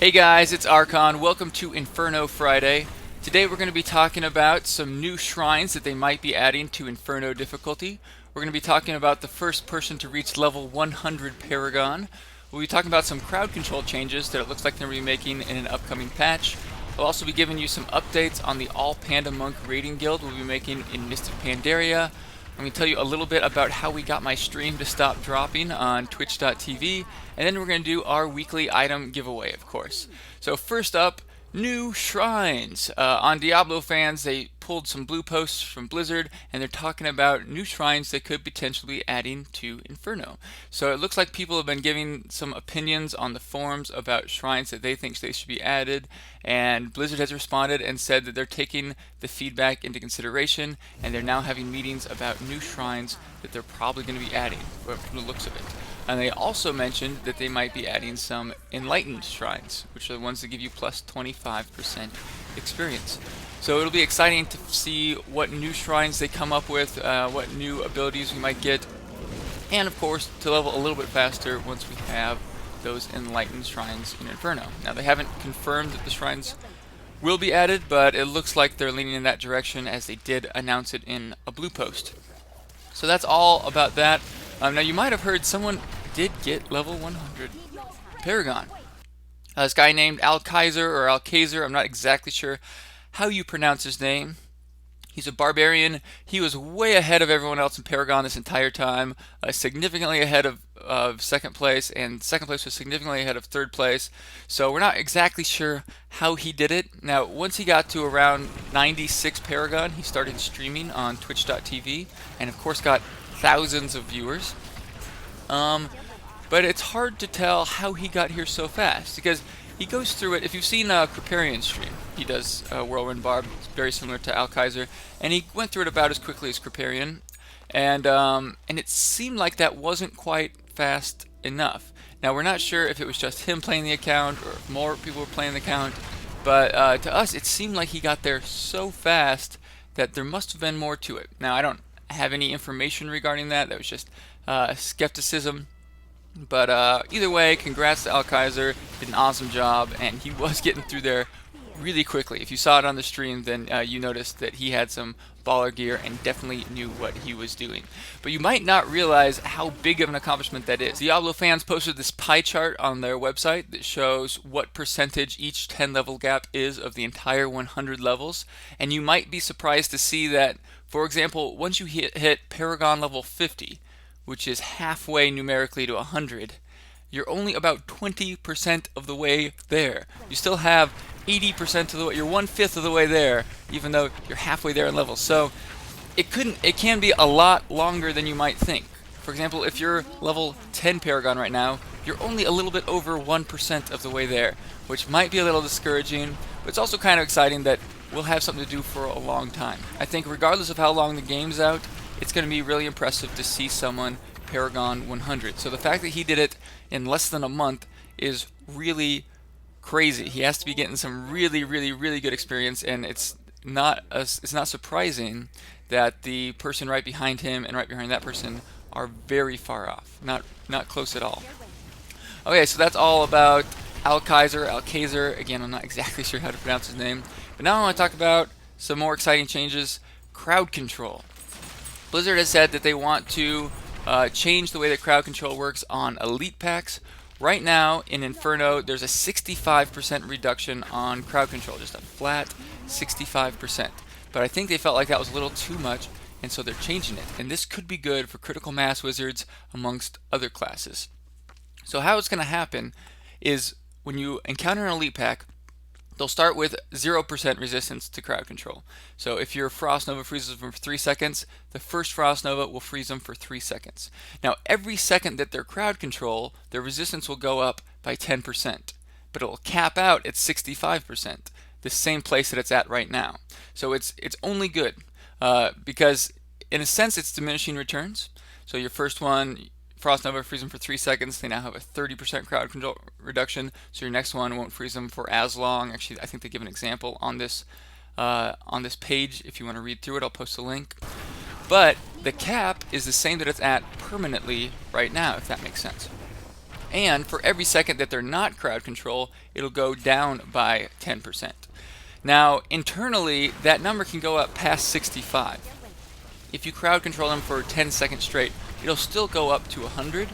Hey guys, it's Archon. Welcome to Inferno Friday. Today we're going to be talking about some new shrines that they might be adding to Inferno difficulty. We're going to be talking about the first person to reach level 100 Paragon. We'll be talking about some crowd control changes that it looks like they're going to be making in an upcoming patch. I'll also be giving you some updates on the All-Panda Monk raiding guild we'll be making in Mystic Pandaria. I'm going to tell you a little bit about how we got my stream to stop dropping on twitch.tv, and then we're going to do our weekly item giveaway, of course. So first up, new shrines. On Diablo fans, they pulled some blue posts from Blizzard, and they're talking about new shrines they could potentially be adding to Inferno. So it looks like people have been giving some opinions on the forums about shrines that they think they should be added, and Blizzard has responded and said that they're taking the feedback into consideration, and they're now having meetings about new shrines that they're probably going to be adding from the looks of it. And they also mentioned that they might be adding some enlightened shrines, which are the ones that give you plus 25% experience. So it'll be exciting to see what new shrines they come up with, what new abilities we might get, and of course to level a little bit faster once we have those enlightened shrines in Inferno. Now they haven't confirmed that the shrines will be added, but it looks like they're leaning in that direction as they did announce it in a blue post. So that's all about that. Now you might have heard someone did get level 100 Paragon. This guy named Al-Kaiser or Al-Kaiser, I'm not exactly sure how you pronounce his name. He's a barbarian. He was way ahead of everyone else in Paragon this entire time, significantly ahead of second place, and second place was significantly ahead of third place. So we're not exactly sure how he did it. Now, once he got to around 96 Paragon, he started streaming on twitch.tv, and of course got thousands of viewers. But it's hard to tell how he got here so fast, because he goes through it. If you've seen Cripparian's stream, he does Whirlwind Barb, it's very similar to Al-Kaiser, and he went through it about as quickly as Cripparian, and it seemed like that wasn't quite fast enough. Now we're not sure if it was just him playing the account or if more people were playing the account, but to us it seemed like he got there so fast that there must have been more to it. Now I don't have any information regarding that. That was just skepticism. But either way, congrats to Al-Kaiser, did an awesome job, and he was getting through there really quickly. If you saw it on the stream, then you noticed that he had some baller gear and definitely knew what he was doing. But you might not realize how big of an accomplishment that is. Diablo fans posted this pie chart on their website that shows what percentage each 10 level gap is of the entire 100 levels, and you might be surprised to see that, for example, once you hit Paragon level 50, which is halfway numerically to 100, you're only about 20% of the way there. You still have 80% of the way, you're 1/5 of the way there, even though you're halfway there in levels. So it can be a lot longer than you might think. For example, if you're level 10 Paragon right now, you're only a little bit over 1% of the way there, which might be a little discouraging, but it's also kind of exciting that we'll have something to do for a long time. I think regardless of how long the game's out, it's going to be really impressive to see someone Paragon 100. So the fact that he did it in less than a month is really crazy. He has to be getting some really good experience, and it's not surprising that the person right behind him and right behind that person are very far off. Not close at all. Okay, so that's all about Al-Kaiser, Al-Kaiser. Again, I'm not exactly sure how to pronounce his name. But now I want to talk about some more exciting changes. Crowd control. Blizzard has said that they want to change the way that crowd control works on elite packs. Right now in Inferno, there's a 65% reduction on crowd control, just a flat 65%. But I think they felt like that was a little too much, and so they're changing it. And this could be good for critical mass wizards amongst other classes. So how it's going to happen is when you encounter an elite pack, they'll start with 0% resistance to crowd control. So if your Frost Nova freezes them for 3 seconds, the first Frost Nova will freeze them for 3 seconds. Now every second that they're crowd control, their resistance will go up by 10%, but it will cap out at 65%, the same place that it's at right now. So it's only good because in a sense it's diminishing returns. So your first one, Frost Nova freeze them for 3 seconds, they now have a 30% crowd control reduction, so your next one won't freeze them for as long. Actually, I think they give an example on this page. If you want to read through it, I'll post a link. But the cap is the same that it's at permanently right now, if that makes sense. And for every second that they're not crowd control, it'll go down by 10%. Now, internally, that number can go up past 65. If you crowd control them for 10 seconds straight, it'll still go up to 100,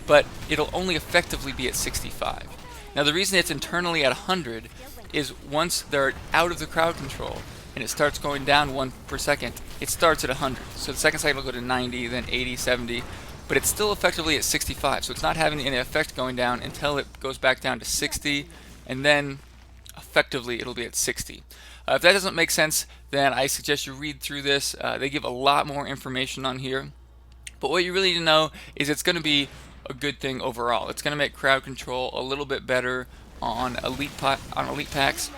but it'll only effectively be at 65. Now, the reason it's internally at 100 is once they're out of the crowd control and it starts going down 1 per second, it starts at 100. So the second cycle will go to 90, then 80, 70, but it's still effectively at 65. So it's not having any effect going down until it goes back down to 60, and then effectively it'll be at 60. If that doesn't make sense, then I suggest you read through this. They give a lot more information on here. But what you really need to know is it's going to be a good thing overall. It's going to make crowd control a little bit better on elite packs.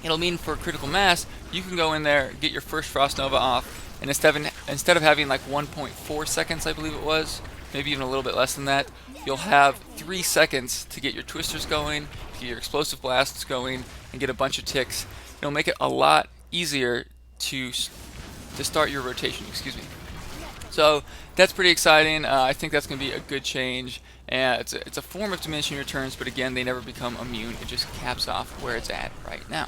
It'll mean for critical mass, you can go in there, get your first Frost Nova off, and instead of having like 1.4 seconds, I believe it was, maybe even a little bit less than that, you'll have 3 seconds to get your twisters going, to get your explosive blasts going, and get a bunch of ticks. It'll make it a lot easier to start your rotation. So that's pretty exciting. I think that's going to be a good change. And it's a form of diminishing returns, but again, they never become immune. It just caps off where it's at right now.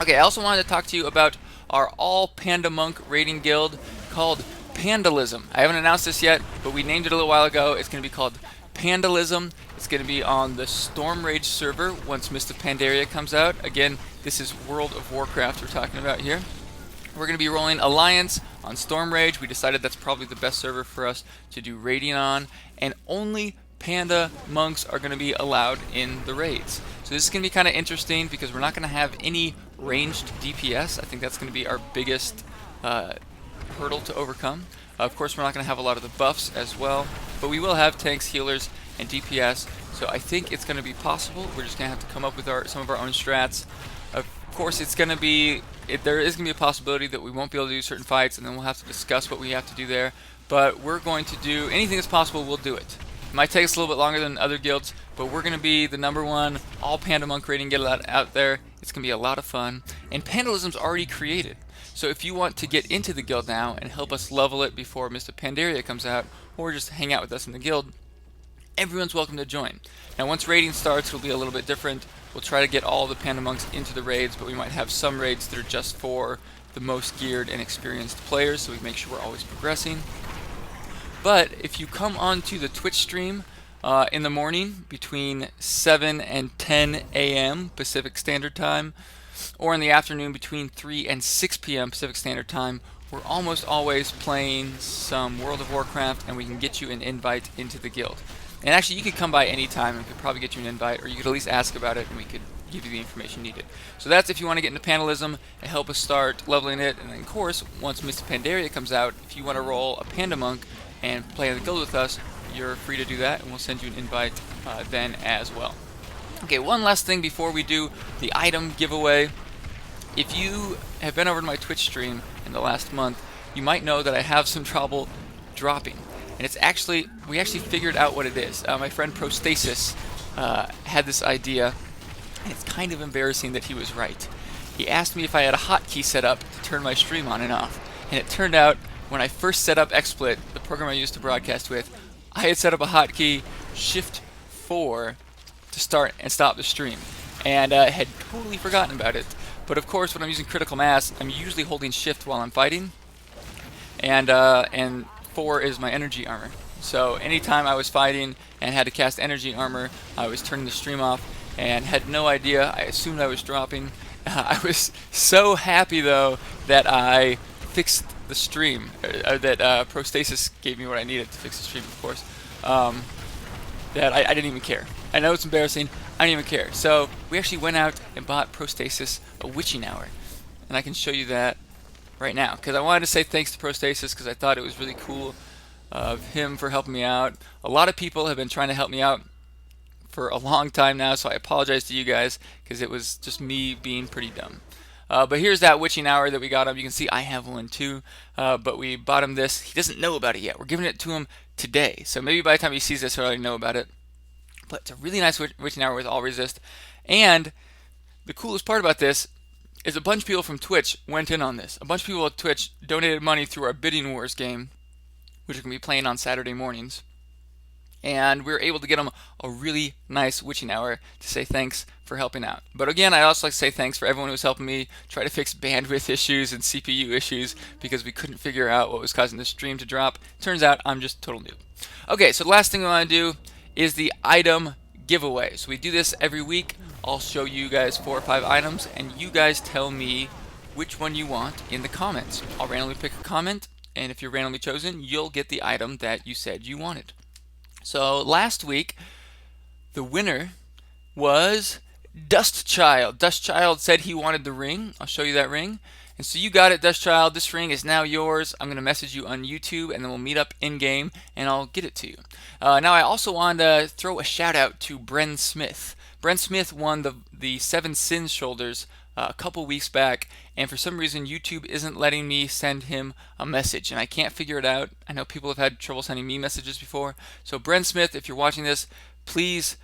Okay, I also wanted to talk to you about our All-Panda Monk raiding guild called Pandalism. I haven't announced this yet, but we named it a little while ago. It's going to be called Pandalism. It's going to be on the Storm Rage server once Mist of Pandaria comes out. Again, this is World of Warcraft we're talking about here. We're going to be rolling Alliance on Storm Rage. We decided that's probably the best server for us to do raiding on, and only Panda monks are going to be allowed in the raids. So this is going to be kind of interesting because we're not going to have any ranged DPS. I think that's going to be our biggest hurdle to overcome. Of course, we're not going to have a lot of the buffs as well, but we will have tanks, healers, and DPS. So I think it's going to be possible. We're just going to have to come up with some of our own strats. Of course, there is going to be a possibility that we won't be able to do certain fights, and then we'll have to discuss what we have to do there. But we're going to do anything that's possible. We'll do it. It might take us a little bit longer than other guilds, but we're going to be the #1 All-Panda Monk raiding guild out there. It's going to be a lot of fun. And Pandalism's already created. So if you want to get into the guild now and help us level it before Mist of Pandaria comes out, or just hang out with us in the guild, everyone's welcome to join. Now once raiding starts, it'll be a little bit different. We'll try to get all the Panda Monks into the raids, but we might have some raids that are just for the most geared and experienced players, so we make sure we're always progressing. But if you come onto the Twitch stream in the morning between 7 and 10 a.m. Pacific Standard Time, or in the afternoon between 3 and 6 p.m. Pacific Standard Time, we're almost always playing some World of Warcraft, and we can get you an invite into the guild. And actually, you could come by any time and we could probably get you an invite, or you could at least ask about it and we could give you the information needed. So that's if you want to get into Pandalism and help us start leveling it. And then, of course, once Mist of Pandaria comes out, if you want to roll a Panda Monk and play in the guild with us, you're free to do that, and we'll send you an invite then as well. Okay, one last thing before we do the item giveaway. If you have been over to my Twitch stream in the last month, you might know that I have some trouble dropping. And we actually figured out what it is. My friend Prostasis had this idea, and it's kind of embarrassing that he was right. He asked me if I had a hotkey set up to turn my stream on and off. And it turned out, when I first set up XSplit, the program I used to broadcast with, I had set up a hotkey Shift 4 to start and stop the stream. And had totally forgotten about it. But of course, when I'm using critical mass, I'm usually holding Shift while I'm fighting. And 4 is my energy armor. So anytime I was fighting and had to cast energy armor, I was turning the stream off and had no idea. I assumed I was dropping. I was so happy though that I fixed the stream, that Prostasis gave me what I needed to fix the stream, of course, that I didn't even care. I know it's embarrassing, I didn't even care. So we actually went out and bought Prostasis a witching hour, and I can show you that right now, because I wanted to say thanks to Prostasis because I thought it was really cool of him for helping me out. A lot of people have been trying to help me out for a long time now, so I apologize to you guys because it was just me being pretty dumb. But here's that witching hour that we got him. You can see I have one too, but we bought him this. He doesn't know about it yet. We're giving it to him today, so maybe by the time he sees this, he'll already know about it. But it's a really nice witching hour with all resist. And the coolest part about this is a bunch of people from Twitch went in on this. A bunch of people at Twitch donated money through our Bidding Wars game, which we're going to be playing on Saturday mornings. and we were able to get him a really nice witching hour to say thanks for helping out. But again, I'd also like to say thanks for everyone who was helping me try to fix bandwidth issues and CPU issues because we couldn't figure out what was causing the stream to drop. Turns out I'm just a total noob. Okay, so the last thing we want to do is the item giveaway. So we do this every week. I'll show you guys 4 or 5 items, and you guys tell me which one you want in the comments. I'll randomly pick a comment, and if you're randomly chosen, you'll get the item that you said you wanted. So last week, the winner was Dustchild. Dustchild said he wanted the ring. I'll show you that ring. And so you got it, Dustchild. This ring is now yours. I'm going to message you on YouTube, and then we'll meet up in-game, and I'll get it to you. Now, I also wanted to throw a shout-out to Bren Smith. Bren Smith won the 7 Sins shoulders a couple weeks back, and for some reason YouTube isn't letting me send him a message, and I can't figure it out. I know people have had trouble sending me messages before. So Bren Smith, if you're watching this, please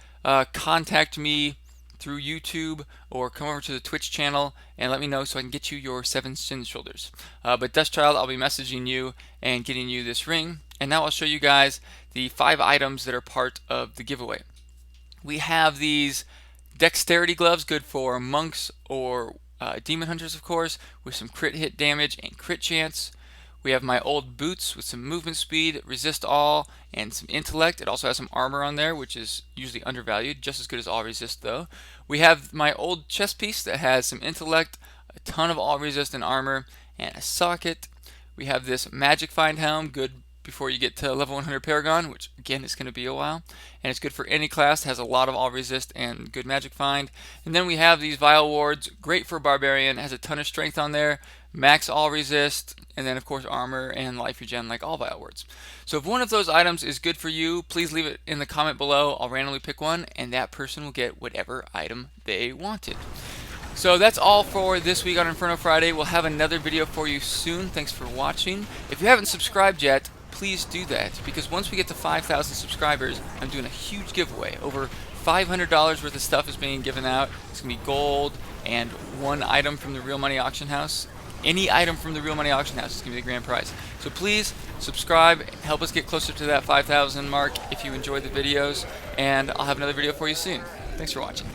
contact me through YouTube or come over to the Twitch channel and let me know so I can get you your 7 Sins shoulders. But Dustchild, I'll be messaging you and getting you this ring. And now I'll show you guys the 5 items that are part of the giveaway. We have these dexterity gloves, good for monks or demon hunters, of course, with some crit hit damage and crit chance. We have my old boots with some movement speed, resist all, and some intellect. It also has some armor on there, which is usually undervalued, just as good as all resist though. We have my old chest piece that has some intellect, a ton of all resist and armor, and a socket. We have this magic find helm, good before you get to level 100 Paragon, which again is going to be a while, and it's good for any class, has a lot of all resist and good magic find. And then we have these Vile Wards, great for Barbarian, has a ton of strength on there, max all resist, and then of course armor and life regen like all Vile Wards. So if one of those items is good for you, please leave it in the comment below. I'll randomly pick one, and that person will get whatever item they wanted. So that's all for this week on Inferno Friday. We'll have another video for you soon. Thanks for watching. If you haven't subscribed yet, please do that, because once we get to 5,000 subscribers, I'm doing a huge giveaway. Over $500 worth of stuff is being given out. It's going to be gold and 1 item from the Real Money Auction House. Any item from the Real Money Auction House is going to be the grand prize. So please subscribe, help us get closer to that 5,000 mark if you enjoy the videos, and I'll have another video for you soon. Thanks for watching.